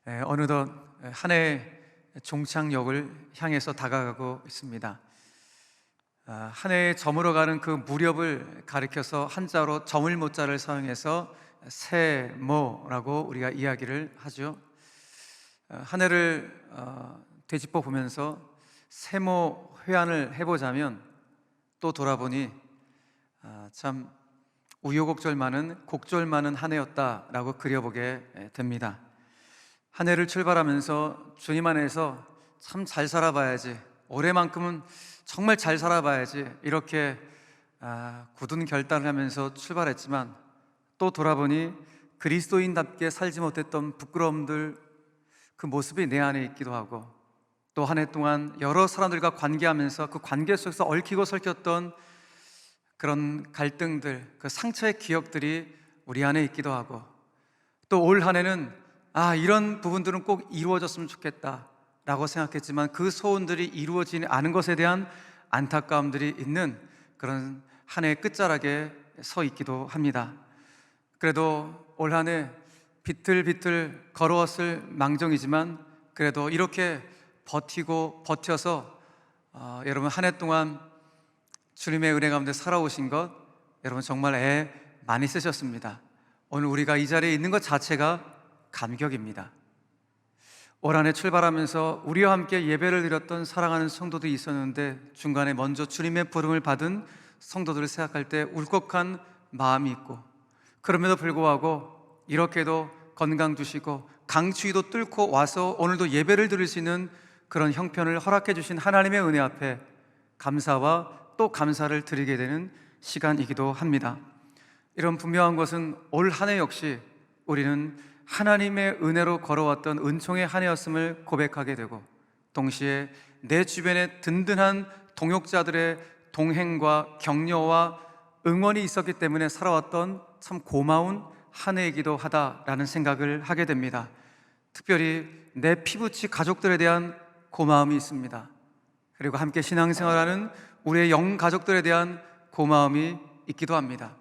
어느덧 한 해의 종착역을 향해서 다가가고 있습니다. 한 해에 저물어가는 그 무렵을 가리켜서 한자로 저물모자를 사용해서 세모라고 우리가 이야기를 하죠. 한 해를 되짚어 보면서 세모 회한을 해보자면 또 돌아보니 참 우여곡절 많은 곡절 많은 한 해였다라고 그려보게 됩니다. 한 해를 출발하면서 주님 안에서 참 잘 살아봐야지, 올해만큼은 정말 잘 살아봐야지, 이렇게 굳은 결단을 하면서 출발했지만 또 돌아보니 그리스도인답게 살지 못했던 부끄러움들, 그 모습이 내 안에 있기도 하고, 또 한 해 동안 여러 사람들과 관계하면서 그 관계 속에서 얽히고 설켰던 그런 갈등들, 그 상처의 기억들이 우리 안에 있기도 하고, 또 올 한 해는 이런 부분들은 꼭 이루어졌으면 좋겠다 라고 생각했지만 그 소원들이 이루어지지 않은 것에 대한 안타까움들이 있는 그런 한 해의 끝자락에 서 있기도 합니다. 그래도 올 한 해 비틀비틀 걸어왔을 망정이지만 그래도 이렇게 버텨서 여러분 한 해 동안 주님의 은혜 가운데 살아오신 것, 여러분 정말 애 많이 쓰셨습니다. 오늘 우리가 이 자리에 있는 것 자체가 감격입니다. 올 한 해 출발하면서 우리와 함께 예배를 드렸던 사랑하는 성도들이 있었는데 중간에 먼저 주님의 부름을 받은 성도들을 생각할 때 울컥한 마음이 있고, 그럼에도 불구하고 이렇게도 건강 주시고 강추위도 뚫고 와서 오늘도 예배를 드릴 수 있는 그런 형편을 허락해 주신 하나님의 은혜 앞에 감사와 또 감사를 드리게 되는 시간이기도 합니다. 이런 분명한 것은 올 한 해 역시 우리는 하나님의 은혜로 걸어왔던 은총의 한 해였음을 고백하게 되고, 동시에 내 주변에 든든한 동역자들의 동행과 격려와 응원이 있었기 때문에 살아왔던 참 고마운 한 해이기도 하다라는 생각을 하게 됩니다. 특별히 내 피부치 가족들에 대한 고마움이 있습니다. 그리고 함께 신앙생활하는 우리의 영 가족들에 대한 고마움이 있기도 합니다.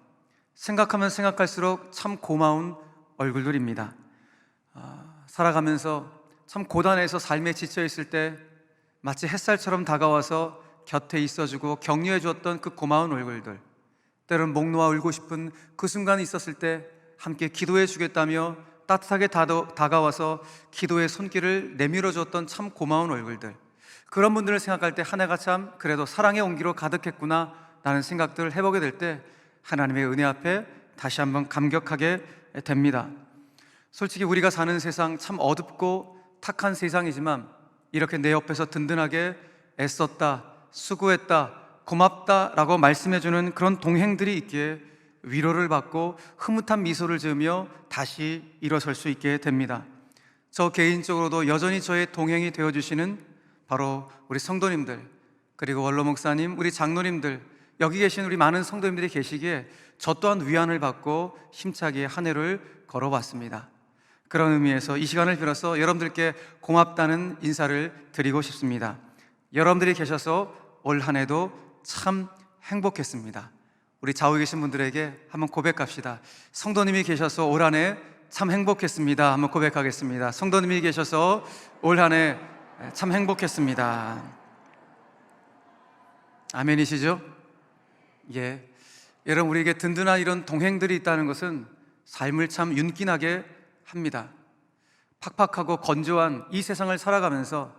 생각하면 생각할수록 참 고마운 얼굴들입니다. 살아가면서 참 고단해서 삶에 지쳐 있을 때 마치 햇살처럼 다가와서 곁에 있어주고 격려해 주었던 그 고마운 얼굴들, 때로는 목 놓아 울고 싶은 그 순간이 있었을 때 함께 기도해 주겠다며 따뜻하게 다가와서 기도의 손길을 내밀어 주었던 참 고마운 얼굴들, 그런 분들을 생각할 때 한 해가 참 그래도 사랑의 온기로 가득했구나 라는 생각들을 해보게 될 때 하나님의 은혜 앞에 다시 한번 감격하게 됩니다. 솔직히 우리가 사는 세상 참 어둡고 탁한 세상이지만 이렇게 내 옆에서 든든하게 애썼다, 수고했다, 고맙다 라고 말씀해주는 그런 동행들이 있기에 위로를 받고 흐뭇한 미소를 지으며 다시 일어설 수 있게 됩니다. 저 개인적으로도 여전히 저의 동행이 되어주시는 바로 우리 성도님들, 그리고 원로 목사님, 우리 장로님들, 여기 계신 우리 많은 성도님들이 계시기에 저 또한 위안을 받고 힘차게 한 해를 걸어봤습니다. 그런 의미에서 이 시간을 빌어서 여러분들께 고맙다는 인사를 드리고 싶습니다. 여러분들이 계셔서 올 한 해도 참 행복했습니다. 우리 좌우에 계신 분들에게 한번 고백합시다. 성도님이 계셔서 올 한 해 참 행복했습니다. 한번 고백하겠습니다. 성도님이 계셔서 올 한 해 참 행복했습니다. 아멘이시죠? 예. 여러분, 우리에게 든든한 이런 동행들이 있다는 것은 삶을 참 윤기나게 합니다. 팍팍하고 건조한 이 세상을 살아가면서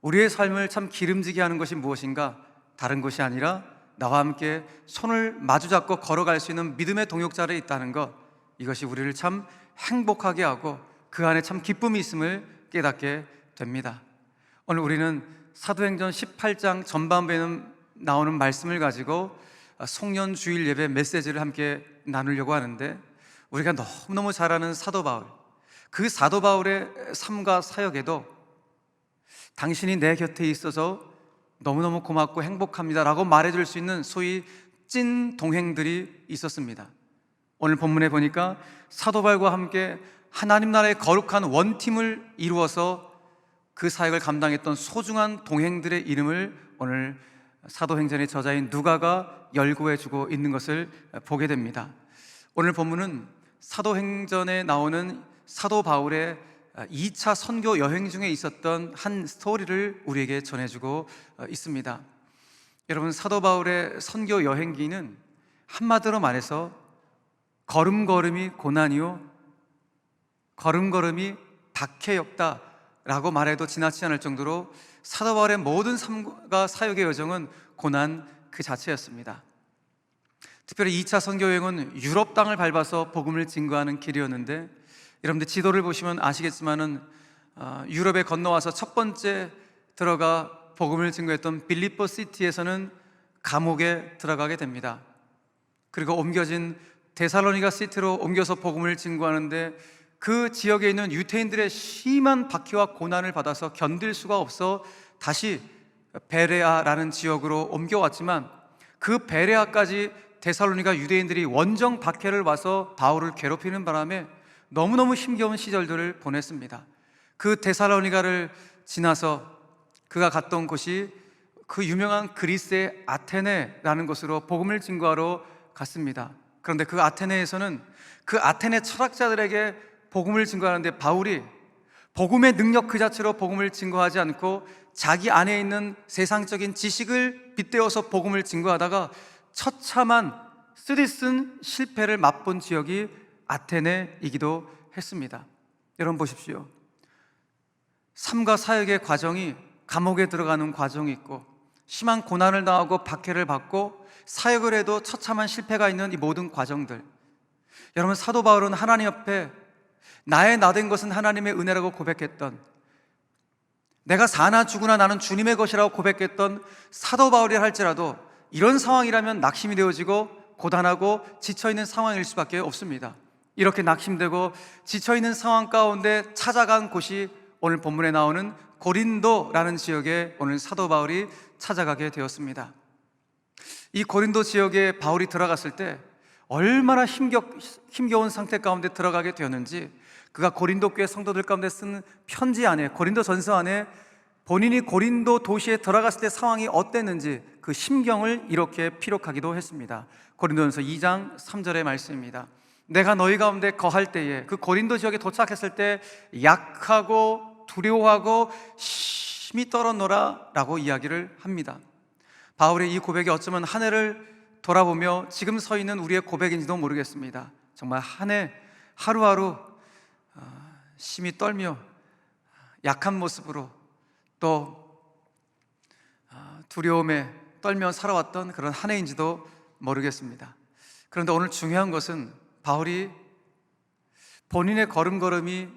우리의 삶을 참 기름지게 하는 것이 무엇인가? 다른 것이 아니라 나와 함께 손을 마주잡고 걸어갈 수 있는 믿음의 동역자들이 있다는 것, 이것이 우리를 참 행복하게 하고 그 안에 참 기쁨이 있음을 깨닫게 됩니다. 오늘 우리는 사도행전 18장 전반부에 나오는 말씀을 가지고 송년주일 예배 메시지를 함께 나누려고 하는데, 우리가 너무너무 잘 아는 사도 바울, 그 사도 바울의 삶과 사역에도 당신이 내 곁에 있어서 너무너무 고맙고 행복합니다 라고 말해줄 수 있는 소위 찐 동행들이 있었습니다. 오늘 본문에 보니까 사도 바울과 함께 하나님 나라의 거룩한 원팀을 이루어서 그 사역을 감당했던 소중한 동행들의 이름을 오늘 사도행전의 저자인 누가가 열거해주고 있는 것을 보게 됩니다. 오늘 본문은 사도행전에 나오는 사도 바울의 2차 선교 여행 중에 있었던 한 스토리를 우리에게 전해주고 있습니다. 여러분, 사도 바울의 선교 여행기는 한마디로 말해서 걸음걸음이 고난이요 걸음걸음이 박해였다 라고 말해도 지나치지 않을 정도로 사도 바울의 모든 삶과 사역의 여정은 고난 그 자체였습니다. 특별히 2차 선교 여행은 유럽 땅을 밟아서 복음을 증거하는 길이었는데, 여러분들 지도를 보시면 아시겠지만은 유럽에 건너와서 첫 번째 들어가 복음을 증거했던 빌립보 시티에서는 감옥에 들어가게 됩니다. 그리고 옮겨진 데살로니가 시티로 옮겨서 복음을 증거하는데, 그 지역에 있는 유대인들의 심한 박해와 고난을 받아서 견딜 수가 없어 다시 베레아라는 지역으로 옮겨왔지만, 그 베레아까지 데살로니가 유대인들이 원정 박해를 와서 바울을 괴롭히는 바람에 너무너무 힘겨운 시절들을 보냈습니다. 그 데살로니가를 지나서 그가 갔던 곳이 그 유명한 그리스의 아테네라는 곳으로 복음을 증거하러 갔습니다. 그런데 그 아테네에서는 그 아테네 철학자들에게 복음을 증거하는데, 바울이 복음의 능력 그 자체로 복음을 증거하지 않고 자기 안에 있는 세상적인 지식을 빗대어서 복음을 증거하다가 처참한 쓰디쓴 실패를 맛본 지역이 아테네이기도 했습니다. 여러분 보십시오. 삶과 사역의 과정이 감옥에 들어가는 과정이 있고, 심한 고난을 당하고 박해를 받고 사역을 해도 처참한 실패가 있는 이 모든 과정들, 여러분, 사도 바울은 하나님 앞에 나의 나 된 것은 하나님의 은혜라고 고백했던, 내가 사나 죽으나 나는 주님의 것이라고 고백했던 사도 바울이라 할지라도 이런 상황이라면 낙심이 되어지고 고단하고 지쳐있는 상황일 수밖에 없습니다. 이렇게 낙심되고 지쳐있는 상황 가운데 찾아간 곳이 오늘 본문에 나오는 고린도라는 지역에 오늘 사도 바울이 찾아가게 되었습니다. 이 고린도 지역에 바울이 들어갔을 때 얼마나 힘겨운 상태 가운데 들어가게 되었는지, 그가 고린도 교회 성도들 가운데 쓴 편지 안에, 고린도 전서 안에 본인이 고린도 도시에 들어갔을 때 상황이 어땠는지 그 심경을 이렇게 피력하기도 했습니다. 고린도전서 2장 3절의 말씀입니다. 내가 너희 가운데 거할 때에, 그 고린도 지역에 도착했을 때 약하고 두려워하고 심히 떨었노라 라고 이야기를 합니다. 바울의 이 고백이 어쩌면 한 해를 돌아보며 지금 서 있는 우리의 고백인지도 모르겠습니다. 정말 한 해 하루하루 심히 떨며 약한 모습으로 또 두려움에 떨며 살아왔던 그런 한 해인지도 모르겠습니다. 그런데 오늘 중요한 것은 바울이 본인의 걸음걸음이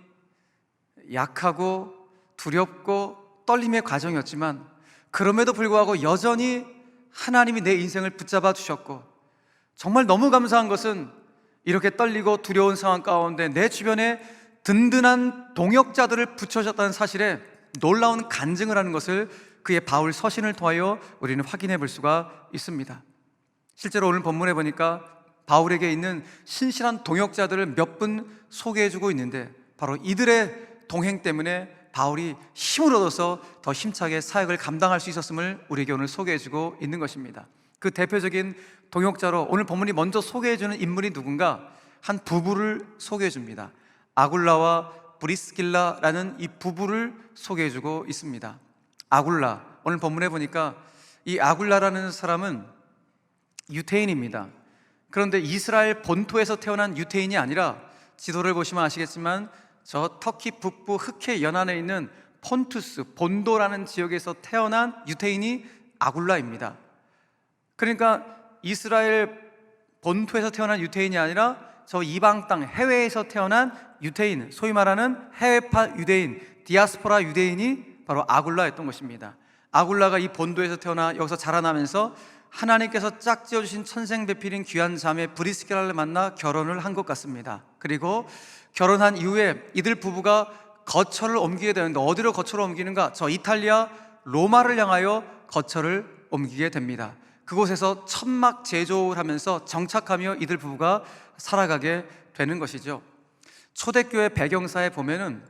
약하고 두렵고 떨림의 과정이었지만, 그럼에도 불구하고 여전히 하나님이 내 인생을 붙잡아 주셨고, 정말 너무 감사한 것은 이렇게 떨리고 두려운 상황 가운데 내 주변에 든든한 동역자들을 붙여줬다는 사실에 놀라운 간증을 하는 것을 그의 바울 서신을 통하여 우리는 확인해 볼 수가 있습니다. 실제로 오늘 본문에 보니까 바울에게 있는 신실한 동역자들을 몇 분 소개해주고 있는데, 바로 이들의 동행 때문에 바울이 힘을 얻어서 더 힘차게 사역을 감당할 수 있었음을 우리에게 오늘 소개해주고 있는 것입니다. 그 대표적인 동역자로 오늘 본문이 먼저 소개해주는 인물이 누군가, 한 부부를 소개해줍니다. 아굴라와 브리스길라라는 이 부부를 소개해주고 있습니다. 아굴라, 오늘 본문에 보니까 이 아굴라라는 사람은 유태인입니다. 그런데 이스라엘 본토에서 태어난 유태인이 아니라, 지도를 보시면 아시겠지만 저 터키 북부 흑해 연안에 있는 폰투스, 본도라는 지역에서 태어난 유태인이 아굴라입니다. 그러니까 이스라엘 본토에서 태어난 유태인이 아니라 저 이방 땅, 해외에서 태어난 유태인, 소위 말하는 해외파 유대인, 디아스포라 유대인이 바로 아굴라였던 것입니다. 아굴라가 이 본도에서 태어나 여기서 자라나면서 하나님께서 짝지어주신 천생배필인 귀한 자매 브리스길라를 만나 결혼을 한 것 같습니다. 그리고 결혼한 이후에 이들 부부가 거처를 옮기게 되는데, 어디로 거처를 옮기는가? 저 이탈리아 로마를 향하여 거처를 옮기게 됩니다. 그곳에서 천막 제조를 하면서 정착하며 이들 부부가 살아가게 되는 것이죠. 초대교회 배경사에 보면은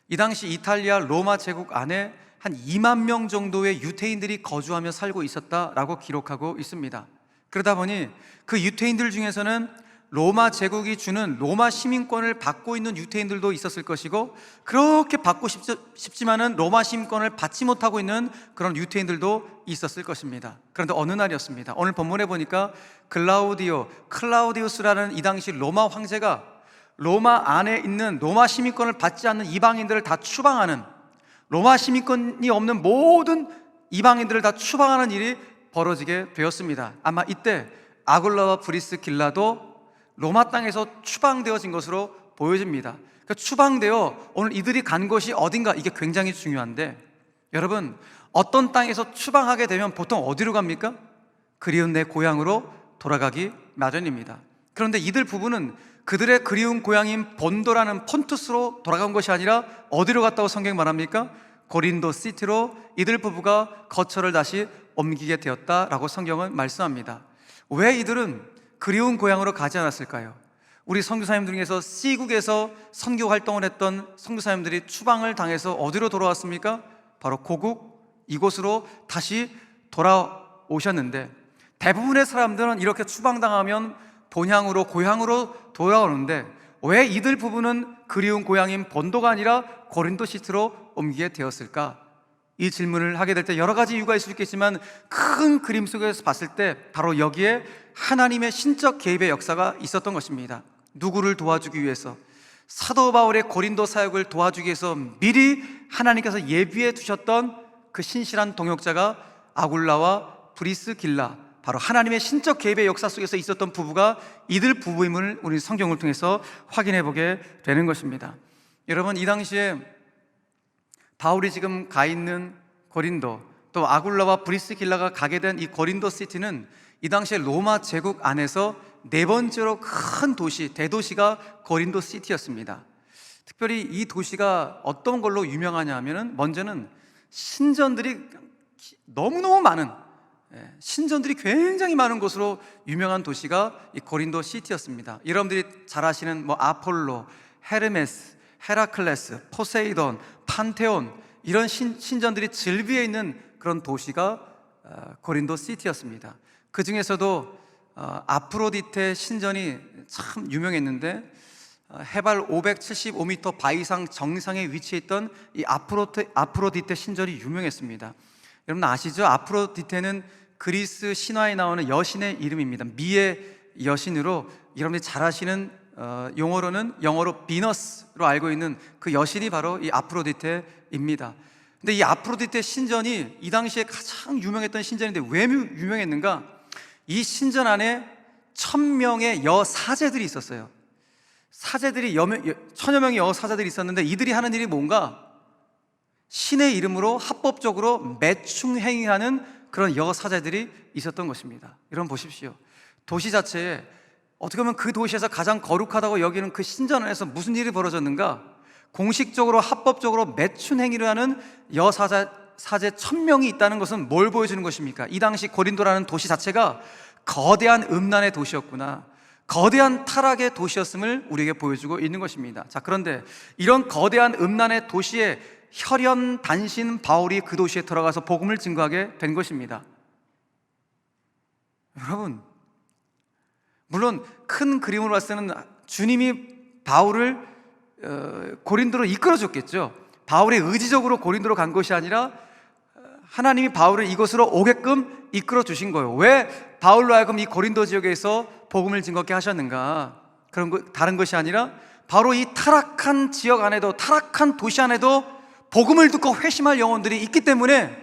이 당시 이탈리아 로마 제국 안에 한 2만 명 정도의 유태인들이 거주하며 살고 있었다라고 기록하고 있습니다. 그러다 보니 그 유태인들 중에서는 로마 제국이 주는 로마 시민권을 받고 있는 유태인들도 있었을 것이고, 그렇게 받고 싶지만은 로마 시민권을 받지 못하고 있는 그런 유태인들도 있었을 것입니다. 그런데 어느 날이었습니다. 오늘 본문에 보니까 클라우디우스라는 이 당시 로마 황제가 로마 안에 있는 로마 시민권을 받지 않는 이방인들을 다 추방하는, 로마 시민권이 없는 모든 이방인들을 다 추방하는 일이 벌어지게 되었습니다. 아마 이때 아굴라와 브리스길라도 로마 땅에서 추방되어진 것으로 보여집니다. 그러니까 추방되어 오늘 이들이 간 곳이 어딘가, 이게 굉장히 중요한데, 여러분, 어떤 땅에서 추방하게 되면 보통 어디로 갑니까? 그리운 내 고향으로 돌아가기 마련입니다. 그런데 이들 부부는 그들의 그리운 고향인 본도라는 폰투스로 돌아간 것이 아니라 어디로 갔다고 성경이 말합니까? 고린도 시티로 이들 부부가 거처를 다시 옮기게 되었다라고 성경은 말씀합니다. 왜 이들은 그리운 고향으로 가지 않았을까요? 우리 선교사님들 중에서 C국에서 선교 활동을 했던 선교사님들이 추방을 당해서 어디로 돌아왔습니까? 바로 고국, 이곳으로 다시 돌아오셨는데, 대부분의 사람들은 이렇게 추방당하면 본향으로, 고향으로 돌아오는데 왜 이들 부부는 그리운 고향인 본도가 아니라 고린도 시티로 옮기게 되었을까? 이 질문을 하게 될 때 여러 가지 이유가 있을 수 있겠지만, 큰 그림 속에서 봤을 때 바로 여기에 하나님의 신적 개입의 역사가 있었던 것입니다. 누구를 도와주기 위해서? 사도 바울의 고린도 사역을 도와주기 위해서 미리 하나님께서 예비해 두셨던 그 신실한 동역자가 아굴라와 브리스길라, 바로 하나님의 신적 개입의 역사 속에서 있었던 부부가 이들 부부임을 우리 성경을 통해서 확인해 보게 되는 것입니다. 여러분, 이 당시에 바울이 지금 가 있는 고린도, 또 아굴라와 브리스길라가 가게 된 이 고린도 시티는 이 당시에 로마 제국 안에서 네 번째로 큰 도시, 대도시가 고린도 시티였습니다. 특별히 이 도시가 어떤 걸로 유명하냐 하면은, 먼저는 신전들이 너무너무 많은, 신전들이 굉장히 많은 곳으로 유명한 도시가 이 고린도 시티였습니다. 여러분들이 잘 아시는 아폴로, 헤르메스, 헤라클레스, 포세이돈, 판테온, 이런 신전들이 즐비해 있는 그런 도시가 고린도 시티였습니다. 그 중에서도 아프로디테 신전이 참 유명했는데, 해발 575m 바위상 정상에 위치해 있던 이 아프로디테 신전이 유명했습니다. 여러분 아시죠? 아프로디테는 그리스 신화에 나오는 여신의 이름입니다. 미의 여신으로, 여러분들이 잘 아시는 영어로 비너스로 알고 있는 그 여신이 바로 이 아프로디테입니다. 근데 이 아프로디테 신전이 이 당시에 가장 유명했던 신전인데 왜 유명했는가? 이 신전 안에 1000명의 여사제들이 있었어요. 사제들이 1000여 명의 여사제들이 있었는데, 이들이 하는 일이 뭔가? 신의 이름으로 합법적으로 매충행위하는 그런 여사제들이 있었던 것입니다. 여러분 보십시오. 도시 자체에, 어떻게 보면 그 도시에서 가장 거룩하다고 여기는 그 신전 안에서 무슨 일이 벌어졌는가? 공식적으로 합법적으로 매춘 행위를 하는 여사제 1000명이 있다는 것은 뭘 보여주는 것입니까? 이 당시 고린도라는 도시 자체가 거대한 음란의 도시였구나, 거대한 타락의 도시였음을 우리에게 보여주고 있는 것입니다. 자, 그런데 이런 거대한 음란의 도시에 혈연 단신 바울이 그 도시에 들어가서 복음을 증거하게 된 것입니다. 여러분, 물론 큰 그림으로 봤을 때는 주님이 바울을 고린도로 이끌어줬겠죠. 바울이 의지적으로 고린도로 간 것이 아니라 하나님이 바울을 이곳으로 오게끔 이끌어 주신 거예요. 왜 바울로 하여금 이 고린도 지역에서 복음을 증거하게 하셨는가? 다른 것이 아니라 바로 이 타락한 지역 안에도, 타락한 도시 안에도 복음을 듣고 회심할 영혼들이 있기 때문에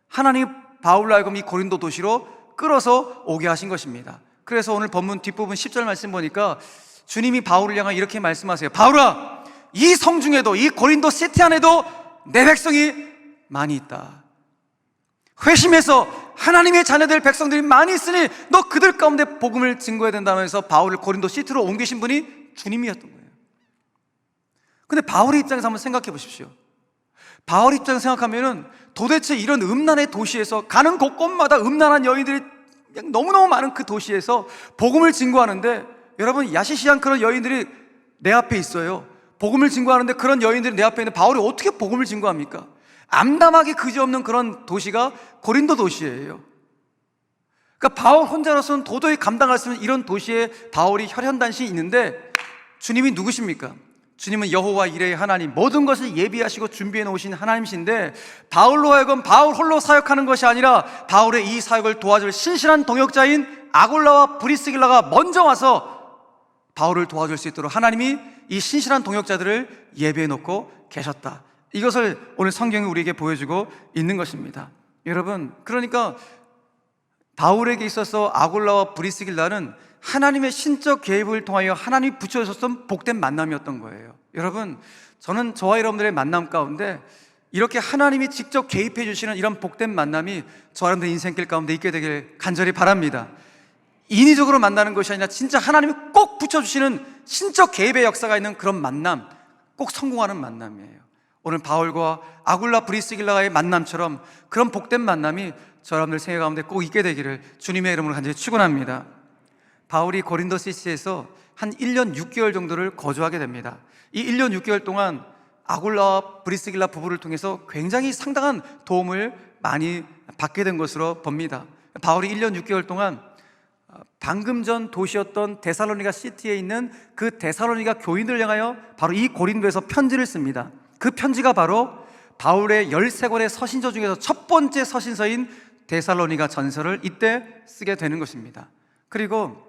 하나님이 바울로 하여금 이 고린도 도시로 끌어서 오게 하신 것입니다. 그래서 오늘 본문 뒷부분 10절 말씀 보니까 주님이 바울을 향해 이렇게 말씀하세요. 바울아, 이 성 중에도, 이 고린도 시티 안에도 내 백성이 많이 있다. 회심해서 하나님의 자녀들 백성들이 많이 있으니 너 그들 가운데 복음을 증거해야 된다면서 바울을 고린도 시티로 옮기신 분이 주님이었던 거예요. 근데 바울의 입장에서 한번 생각해 보십시오. 바울 입장에서 생각하면은 도대체 이런 음란의 도시에서, 가는 곳곳마다 음란한 여인들이 너무너무 많은 그 도시에서 복음을 증거하는데, 여러분 야시시한 그런 여인들이 내 앞에 있어요. 복음을 증거하는데 그런 여인들이 내 앞에 있는데 바울이 어떻게 복음을 증거합니까? 암담하게 그지없는 그런 도시가 고린도 도시예요. 그러니까 그러니까 바울 혼자로서는 도저히 감당할 수 없는 이런 도시에 바울이 혈연단신이 있는데, 주님이 누구십니까? 주님은 여호와 이레의 하나님, 모든 것을 예비하시고 준비해 놓으신 하나님이신데, 바울로 하여금 바울 홀로 사역하는 것이 아니라 바울의 이 사역을 도와줄 신실한 동역자인 아굴라와 브리스길라가 먼저 와서 바울을 도와줄 수 있도록 하나님이 이 신실한 동역자들을 예비해 놓고 계셨다. 이것을 오늘 성경이 우리에게 보여주고 있는 것입니다. 여러분, 그러니까 바울에게 있어서 아굴라와 브리스길라는 하나님의 신적 개입을 통하여 하나님이 붙여주셨던 복된 만남이었던 거예요. 여러분, 저는 저와 여러분들의 만남 가운데 이렇게 하나님이 직접 개입해 주시는 이런 복된 만남이 저와 여러분들의 인생길 가운데 있게 되길 간절히 바랍니다. 인위적으로 만나는 것이 아니라 진짜 하나님이 꼭 붙여주시는 신적 개입의 역사가 있는 그런 만남, 꼭 성공하는 만남이에요. 오늘 바울과 아굴라 브리스길라의 만남처럼 그런 복된 만남이 저 여러분들 생애 가운데 꼭 있게 되기를 주님의 이름으로 간절히 축원합니다. 바울이 고린도 CC에서 한 1년 6개월 정도를 거주하게 됩니다. 이 1년 6개월 동안 아굴라와 브리스길라 부부를 통해서 굉장히 상당한 도움을 많이 받게 된 것으로 봅니다. 바울이 1년 6개월 동안 방금 전 도시였던 데살로니가 시티에 있는 그 데살로니가 교인들을 향하여 바로 이 고린도에서 편지를 씁니다. 그 편지가 바로 바울의 13권의 서신서 중에서 첫 번째 서신서인 데살로니가 전서를 이때 쓰게 되는 것입니다. 그리고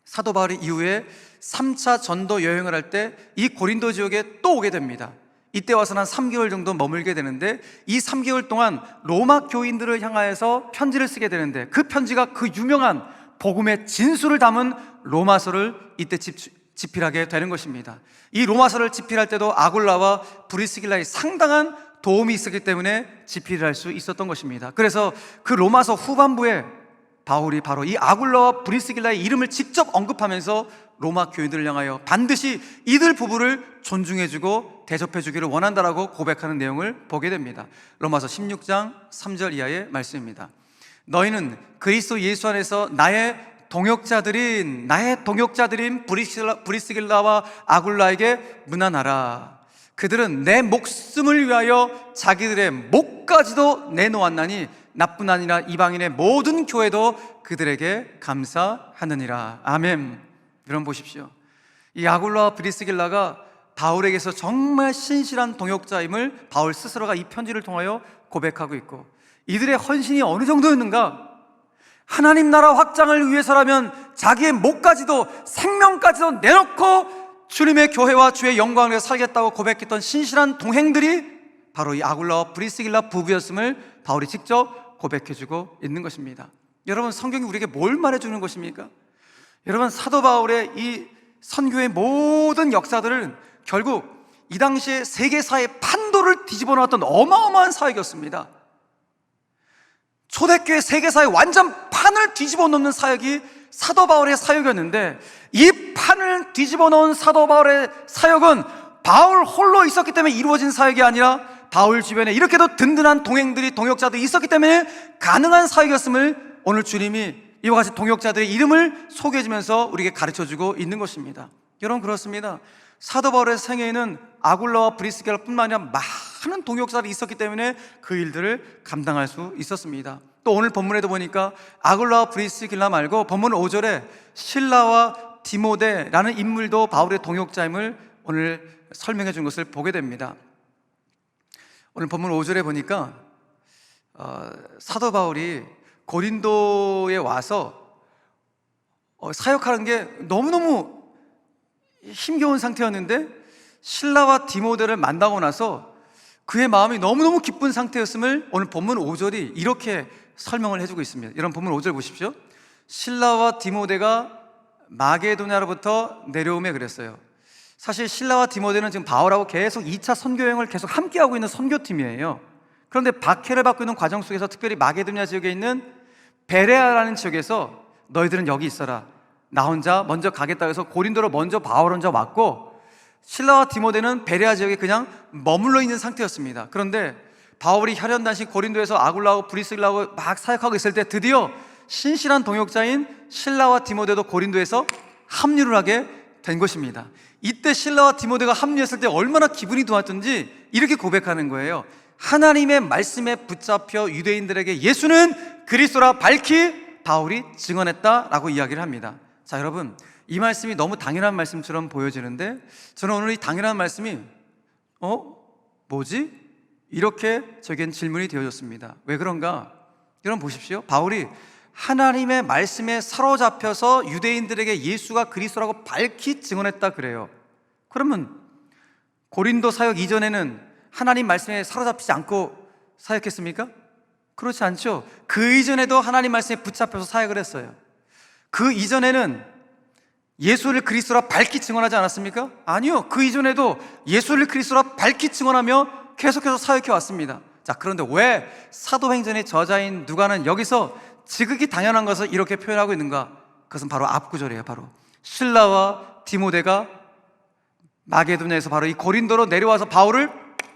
사도 바울이 이후에 3차 전도 여행을 할 때 이 고린도 지역에 또 오게 됩니다. 이때 와서는 한 3개월 정도 머물게 되는데, 이 3개월 동안 로마 교인들을 향하여서 편지를 쓰게 되는데, 그 편지가 그 유명한 복음의 진수를 담은 로마서를 이때 집필하게 되는 것입니다. 이 로마서를 집필할 때도 아굴라와 브리스길라의 상당한 도움이 있었기 때문에 집필을 할 수 있었던 것입니다. 그래서 그 로마서 후반부에 바울이 바로 이 아굴라와 브리스길라의 이름을 직접 언급하면서 로마 교인들을 향하여 반드시 이들 부부를 존중해주고 대접해주기를 원한다라고 고백하는 내용을 보게 됩니다. 로마서 16장 3절 이하의 말씀입니다. 너희는 그리스도 예수 안에서 나의 동역자들인 브리스길라와 아굴라에게 문안하라. 그들은 내 목숨을 위하여 자기들의 목까지도 내놓았나니 나뿐 아니라 이방인의 모든 교회도 그들에게 감사하느니라. 아멘. 여러분 보십시오. 이 아굴라와 브리스길라가 바울에게서 정말 신실한 동역자임을 바울 스스로가 이 편지를 통하여 고백하고 있고, 이들의 헌신이 어느 정도였는가? 하나님 나라 확장을 위해서라면 자기의 목까지도 생명까지도 내놓고 주님의 교회와 주의 영광을 위해서 살겠다고 고백했던 신실한 동행들이 바로 이 아굴라와 브리스길라 부부였음을 바울이 직접 고백해주고 있는 것입니다. 여러분, 성경이 우리에게 뭘 말해주는 것입니까? 여러분, 사도 바울의 이 선교의 모든 역사들은 결국 이 당시에 세계사의 판도를 뒤집어 놓았던 어마어마한 사역이었습니다. 초대교회 세계사의 완전 판을 뒤집어 놓는 사역이 사도 바울의 사역이었는데, 이 판을 뒤집어 놓은 사도 바울의 사역은 바울 홀로 있었기 때문에 이루어진 사역이 아니라 바울 주변에 이렇게도 든든한 동행들이, 동역자들이 있었기 때문에 가능한 사역이었음을 오늘 주님이 이와 같이 동역자들의 이름을 소개해주면서 우리에게 가르쳐주고 있는 것입니다. 여러분, 그렇습니다. 사도 바울의 생애에는 아굴라와 브리스길라뿐만 아니라 많은 동역자들이 있었기 때문에 그 일들을 감당할 수 있었습니다. 또 오늘 본문에도 보니까 아굴라와 브리스길라 말고 본문 5절에 실라와 디모데라는 인물도 바울의 동역자임을 오늘 설명해 준 것을 보게 됩니다. 오늘 본문 5절에 보니까 사도 바울이 고린도에 와서 사역하는 게 너무너무 힘겨운 상태였는데, 실라와 디모데를 만나고 나서 그의 마음이 너무너무 기쁜 상태였음을 오늘 본문 5절이 이렇게 설명을 해주고 있습니다. 여러분, 본문 5절 보십시오. 실라와 디모데가 마게도냐로부터 내려오며 그랬어요. 사실 실라와 디모데는 지금 바울하고 계속 2차 선교여행을 계속 함께하고 있는 선교팀이에요. 그런데 박해를 받고 있는 과정 속에서 특별히 마게도냐 지역에 있는 베레아라는 지역에서 너희들은 여기 있어라, 나 혼자 먼저 가겠다 해서 고린도로 먼저 바울 혼자 왔고, 실라와 디모데는 베레아 지역에 그냥 머물러 있는 상태였습니다. 그런데 바울이 혈연단신 고린도에서 아굴라하고 브리스길라하고 막 사역하고 있을 때 드디어 신실한 동역자인 실라와 디모데도 고린도에서 합류를 하게 된 것입니다. 이때 실라와 디모데가 합류했을 때 얼마나 기분이 좋았던지 이렇게 고백하는 거예요. 하나님의 말씀에 붙잡혀 유대인들에게 예수는 그리스도라 밝히 바울이 증언했다라고 이야기를 합니다. 자, 여러분, 이 말씀이 너무 당연한 말씀처럼 보여지는데 저는 오늘 이 당연한 말씀이 뭐지? 이렇게 저에겐 질문이 되어졌습니다. 왜 그런가? 여러분 보십시오. 바울이 하나님의 말씀에 사로잡혀서 유대인들에게 예수가 그리스도라고 밝히 증언했다 그래요. 그러면 고린도 사역 이전에는 하나님 말씀에 사로잡히지 않고 사역했습니까? 그렇지 않죠. 그 이전에도 하나님 말씀에 붙잡혀서 사역을 했어요. 그 이전에는 예수를 그리스도라 밝히 증언하지 않았습니까? 아니요. 그 이전에도 예수를 그리스도라 밝히 증언하며 계속해서 사역해 왔습니다. 자, 그런데 왜 사도행전의 저자인 누가는 여기서 지극히 당연한 것을 이렇게 표현하고 있는가? 그것은 바로 앞구절이에요. 바로 실라와 디모데가 마게도냐에서 바로 이 고린도로 내려와서 바울을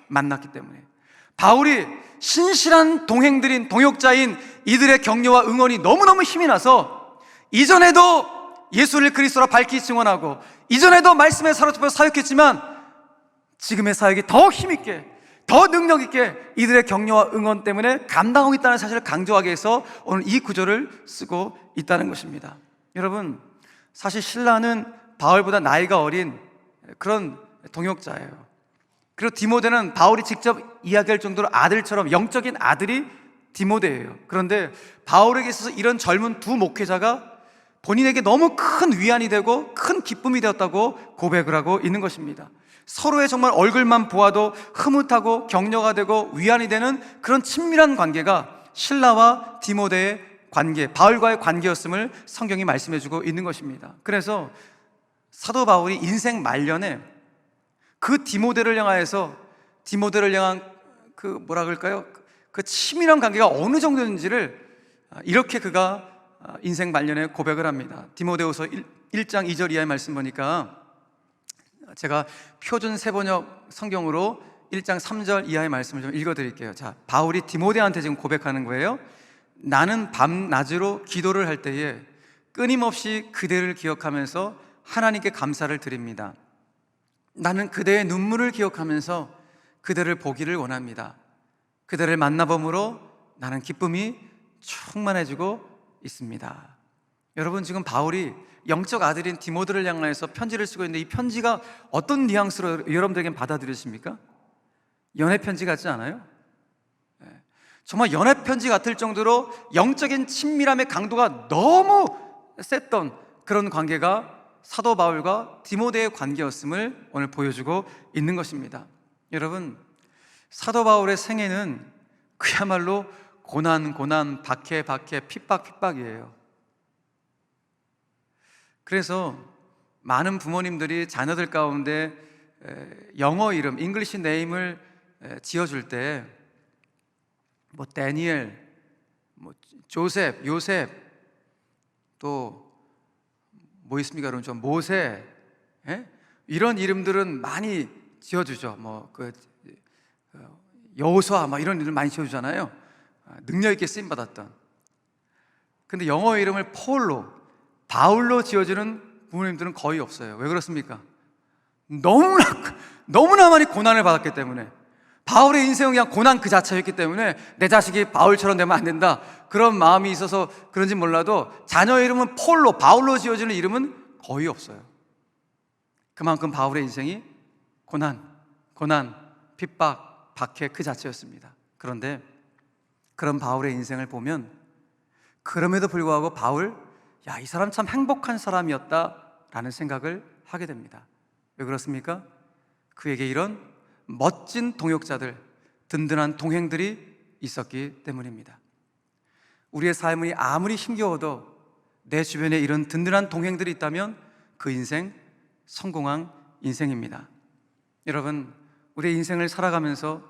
만났기 때문에, 바울이 신실한 동행들인 동역자인 이들의 격려와 응원이 너무너무 힘이 나서 이전에도 예수를 그리스도라 밝히 증언하고 이전에도 말씀에 사로잡혀 사역했지만 지금의 사역이 더 힘있게, 더 능력있게 이들의 격려와 응원 때문에 감당하고 있다는 사실을 강조하기 위해서 오늘 이 구절을 쓰고 있다는 것입니다. 여러분, 사실 신라는 바울보다 나이가 어린 그런 동역자예요. 그리고 디모데는 바울이 직접 이야기할 정도로 아들처럼 영적인 아들이 디모데예요. 그런데 바울에게 있어서 이런 젊은 두 목회자가 본인에게 너무 큰 위안이 되고 큰 기쁨이 되었다고 고백을 하고 있는 것입니다. 서로의 정말 얼굴만 보아도 흐뭇하고 격려가 되고 위안이 되는 그런 친밀한 관계가 신라와 디모데의 관계, 바울과의 관계였음을 성경이 말씀해주고 있는 것입니다. 그래서 사도 바울이 인생 말년에 그 디모데를 향해서, 디모데를 향한 그 뭐라 그럴까요? 그 치밀한 관계가 어느 정도인지를 이렇게 그가 인생 말년에 고백을 합니다. 디모데후서 1장 2절 이하의 말씀 보니까 제가 표준 세번역 성경으로 1장 3절 이하의 말씀을 좀 읽어드릴게요. 자, 바울이 디모데한테 지금 고백하는 거예요. 나는 밤낮으로 기도를 할 때에 끊임없이 그대를 기억하면서 하나님께 감사를 드립니다. 나는 그대의 눈물을 기억하면서 그대를 보기를 원합니다. 그대를 만나봄으로 나는 기쁨이 충만해지고 있습니다. 여러분, 지금 바울이 영적 아들인 디모데를 향해서 편지를 쓰고 있는데 이 편지가 어떤 뉘앙스로 여러분들에겐 받아들여집니까? 연애 편지 같지 않아요? 정말 연애 편지 같을 정도로 영적인 친밀함의 강도가 너무 셌던 그런 관계가 사도 바울과 디모데의 관계였음을 오늘 보여주고 있는 것입니다. 여러분, 사도 바울의 생애는 그야말로 고난, 박해, 핍박이에요. 그래서 많은 부모님들이 자녀들 가운데 영어 이름, 잉글리시 네임을 지어줄 때 뭐 다니엘, 뭐 조셉, 요셉, 또 뭐 있습니까? 그럼 좀 모세, 이런 이름들은 많이 지어주죠. 뭐 그 여호수아, 막 이런 이름 많이 지어주잖아요. 능력 있게 쓰임 받았던. 근데 영어 이름을 폴로, 바울로 지어주는 부모님들은 거의 없어요. 왜 그렇습니까? 너무나 많이 고난을 받았기 때문에, 바울의 인생은 그냥 고난 그 자체였기 때문에 내 자식이 바울처럼 되면 안 된다, 그런 마음이 있어서 그런지 몰라도 자녀 이름은 폴로, 바울로 지어지는 이름은 거의 없어요. 그만큼 바울의 인생이 고난, 핍박, 박해 그 자체였습니다. 그런데 그런 바울의 인생을 보면 그럼에도 불구하고 바울, 이 사람 참 행복한 사람이었다라는 생각을 하게 됩니다. 왜 그렇습니까? 그에게 이런 멋진 동역자들, 든든한 동행들이 있었기 때문입니다. 우리의 삶이 아무리 힘겨워도 내 주변에 이런 든든한 동행들이 있다면 그 인생 성공한 인생입니다. 여러분, 우리의 인생을 살아가면서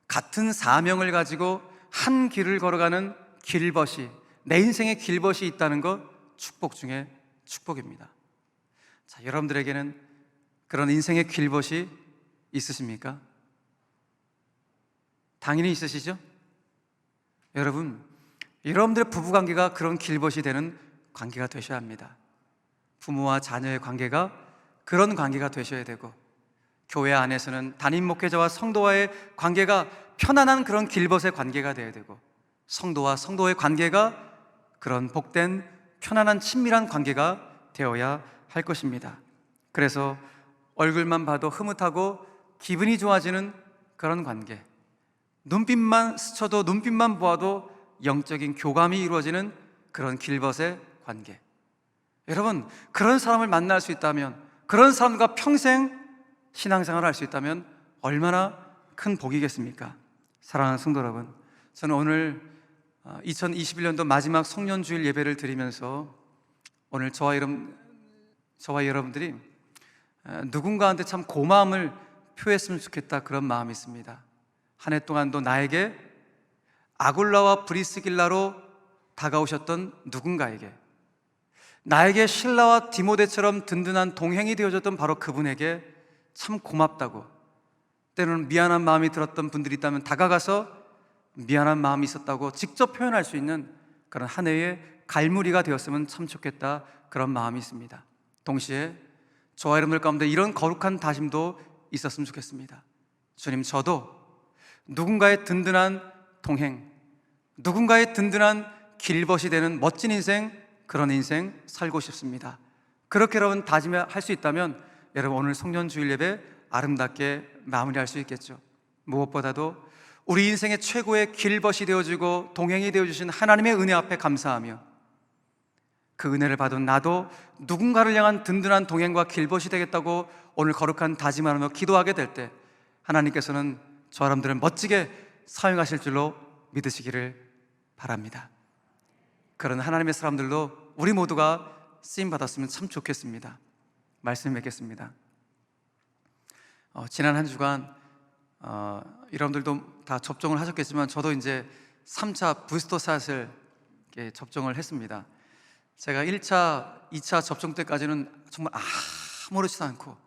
같은 사명을 가지고 한 길을 걸어가는 길벗이, 내 인생의 길벗이 있다는 것, 축복 중에 축복입니다. 자, 여러분들에게는 그런 인생의 길벗이 있으십니까? 당연히 있으시죠? 여러분, 여러분들의 부부관계가 그런 길벗이 되는 관계가 되셔야 합니다. 부모와 자녀의 관계가 그런 관계가 되셔야 되고, 교회 안에서는 담임 목회자와 성도와의 관계가 편안한 그런 길벗의 관계가 되어야 되고, 성도와 성도의 관계가 그런 복된 편안한 친밀한 관계가 되어야 할 것입니다. 그래서 얼굴만 봐도 흐뭇하고 기분이 좋아지는 그런 관계, 눈빛만 스쳐도 눈빛만 보아도 영적인 교감이 이루어지는 그런 길벗의 관계. 여러분, 그런 사람을 만날 수 있다면, 그런 사람과 평생 신앙생활을 할 수 있다면 얼마나 큰 복이겠습니까? 사랑하는 성도 여러분, 저는 오늘 2021년도 마지막 송년주일 예배를 드리면서 오늘 저와 여러분들이 누군가한테 참 고마움을 표했으면 좋겠다, 그런 마음이 있습니다. 한 해 동안도 나에게 아굴라와 브리스길라로 다가오셨던 누군가에게, 나에게 실라와 디모데처럼 든든한 동행이 되어줬던 바로 그분에게 참 고맙다고, 때로는 미안한 마음이 들었던 분들이 있다면 다가가서 미안한 마음이 있었다고 직접 표현할 수 있는 그런 한 해의 갈무리가 되었으면 참 좋겠다, 그런 마음이 있습니다. 동시에 저와 여러분들 가운데 이런 거룩한 다짐도 있었으면 좋겠습니다. 주님, 저도 누군가의 든든한 동행, 누군가의 든든한 길벗이 되는 멋진 인생, 그런 인생 살고 싶습니다. 그렇게 여러분 다짐할 수 있다면 여러분 오늘 송년주일 예배 아름답게 마무리할 수 있겠죠. 무엇보다도 우리 인생의 최고의 길벗이 되어주고 동행이 되어주신 하나님의 은혜 앞에 감사하며, 그 은혜를 받은 나도 누군가를 향한 든든한 동행과 길벗이 되겠다고 오늘 거룩한 다짐을 하며 기도하게 될 때 하나님께서는 저 사람들을 멋지게 사용하실 줄로 믿으시기를 바랍니다. 그런 하나님의 사람들로 우리 모두가 쓰임받았으면 참 좋겠습니다. 말씀 맺겠습니다. 지난 한 주간 여러분들도 다 접종을 하셨겠지만 저도 이제 3차 부스터샷을 접종을 했습니다. 제가 1차, 2차 접종 때까지는 정말 아무렇지도 않고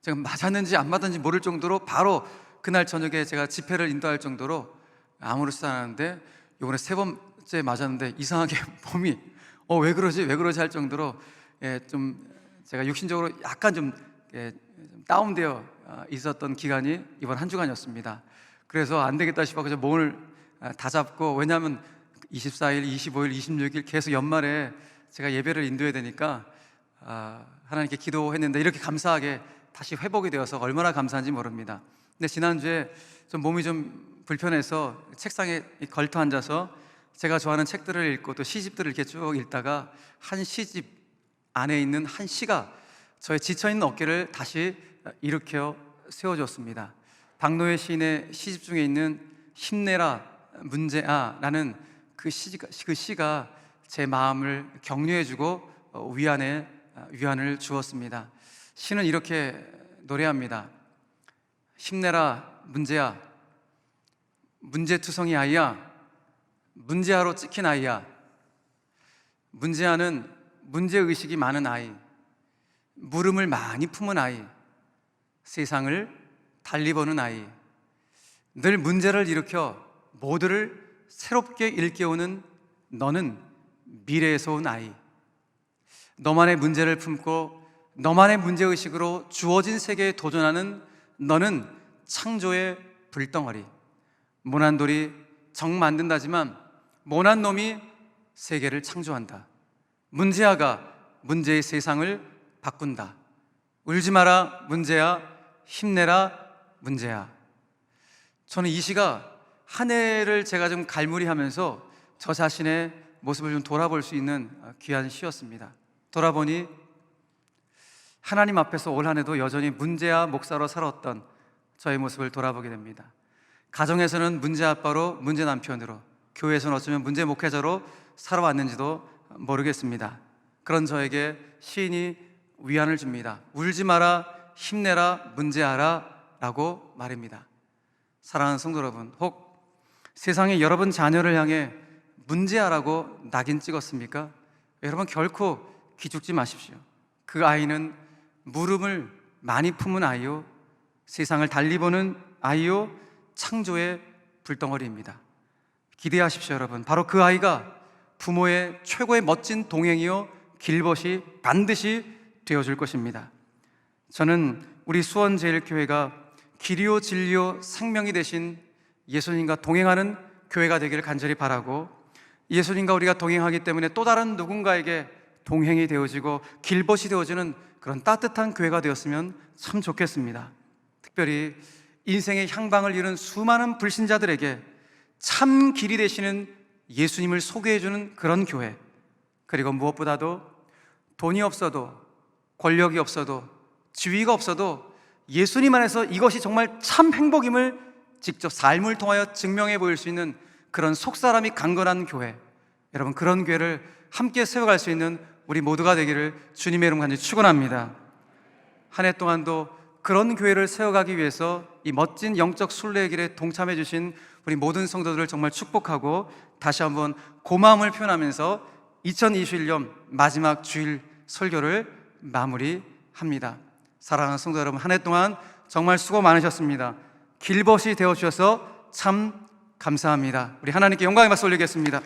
제가 맞았는지 안 맞았는지 모를 정도로 바로 그날 저녁에 제가 집회를 인도할 정도로 아무렇지도 않았는데, 이번에 3번째 맞았는데 이상하게 몸이 왜 그러지 할 정도로 좀 제가 육신적으로 약간 좀 다운되어 있었던 기간이 이번 한 주간이었습니다. 그래서 안 되겠다 싶어서 몸을 다 잡고, 왜냐하면 24일, 25일, 26일 계속 연말에 제가 예배를 인도해야 되니까 하나님께 기도했는데 이렇게 감사하게 다시 회복이 되어서 얼마나 감사한지 모릅니다. 근데 지난주에 좀 몸이 좀 불편해서 책상에 걸터 앉아서 제가 좋아하는 책들을 읽고 또 시집들을 이렇게 쭉 읽다가 한 시집 안에 있는 한 시가 저의 지쳐있는 어깨를 다시 일으켜 세워줬습니다. 박노해 시인의 시집 중에 있는 힘내라 문제아라는 그 시가 제 마음을 격려해주고 위안을 주었습니다. 시는 이렇게 노래합니다. 힘내라 문제아, 문제투성이 아이야, 문제아로 찍힌 아이야. 문제아는 문제의식이 많은 아이, 물음을 많이 품은 아이, 세상을 달리 보는 아이, 늘 문제를 일으켜 모두를 새롭게 일깨우는 너는 미래에서 온 아이. 너만의 문제를 품고 너만의 문제의식으로 주어진 세계에 도전하는 너는 창조의 불덩어리. 모난 돌이 정 만든다지만 모난 놈이 세계를 창조한다. 문제아가 문제의 세상을 바꾼다. 울지 마라 문제야, 힘내라 문제야. 저는 이 시가 한 해를 제가 좀 갈무리하면서 저 자신의 모습을 좀 돌아볼 수 있는 귀한 시였습니다. 돌아보니 하나님 앞에서 올 한 해도 여전히 문제아 목사로 살았던 저의 모습을 돌아보게 됩니다. 가정에서는 문제 아빠로, 문제 남편으로, 교회에서는 어쩌면 문제 목회자로 살아왔는지도 모르겠습니다. 그런 저에게 시인이 위안을 줍니다. 울지 마라, 힘내라, 문제아라 라고 말입니다. 사랑하는 성도 여러분, 혹 세상의 여러분 자녀를 향해 문제아라고 낙인 찍었습니까? 여러분 결코 기죽지 마십시오. 그 아이는 물음을 많이 품은 아이요, 세상을 달리 보는 아이요, 창조의 불덩어리입니다. 기대하십시오 여러분. 바로 그 아이가 부모의 최고의 멋진 동행이요 길벗이 반드시 되어줄 것입니다. 저는 우리 수원제일교회가 길이요 진리요 생명이 되신 예수님과 동행하는 교회가 되기를 간절히 바라고, 예수님과 우리가 동행하기 때문에 또 다른 누군가에게 동행이 되어지고 길벗이 되어지는 그런 따뜻한 교회가 되었으면 참 좋겠습니다. 특별히 인생의 향방을 잃은 수많은 불신자들에게 참 길이 되시는 예수님을 소개해주는 그런 교회, 그리고 무엇보다도 돈이 없어도, 권력이 없어도, 지위가 없어도 예수님 안에서 이것이 정말 참 행복임을 직접 삶을 통하여 증명해 보일 수 있는 그런 속사람이 강건한 교회, 여러분, 그런 교회를 함께 세워갈 수 있는 우리 모두가 되기를 주님의 이름 간절히 축원합니다. 한 해 동안도 그런 교회를 세워가기 위해서 이 멋진 영적 순례의 길에 동참해 주신 우리 모든 성도들을 정말 축복하고 다시 한번 고마움을 표현하면서 2021년 마지막 주일 설교를 마무리합니다. 사랑하는 성도 여러분, 한 해 동안 정말 수고 많으셨습니다. 길벗이 되어주셔서 참 감사합니다. 우리 하나님께 영광의 박수 올리겠습니다.